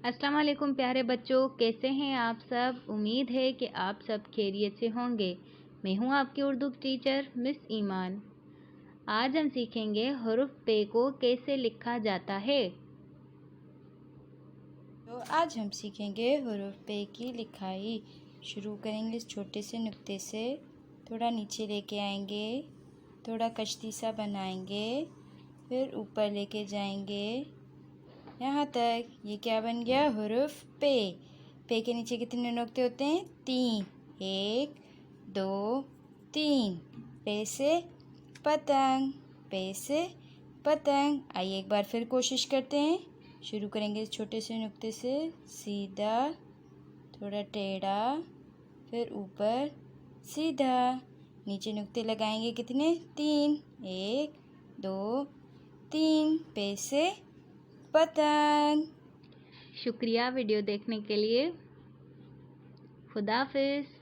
अस्सलाम वालेकुम प्यारे बच्चों, कैसे हैं आप सब। उम्मीद है कि आप सब खैरियत से होंगे। मैं हूं आपकी उर्दू टीचर मिस ईमान। आज हम सीखेंगे हरूफ पे को कैसे लिखा जाता है। तो आज हम सीखेंगे हरूफ पे की लिखाई। शुरू करेंगे इस छोटे से नुक्ते से, थोड़ा नीचे लेके आएंगे, थोड़ा कश्ती सा बनाएंगे, फिर ऊपर लेके जाएंगे यहाँ तक। ये क्या बन गया? हरूफ पे। पे के नीचे कितने नुक्ते होते हैं? 3। 1 2 3। पे से पतंग, पे से पतंग। आइए एक बार फिर कोशिश करते हैं। शुरू करेंगे इस छोटे से नुक्ते से, सीधा, थोड़ा टेढ़ा, फिर ऊपर सीधा। नीचे नुक्ते लगाएंगे कितने? 3। 1 2 3। पे से पतंग। शुक्रिया वीडियो देखने के लिए। खुदा हाफिज़।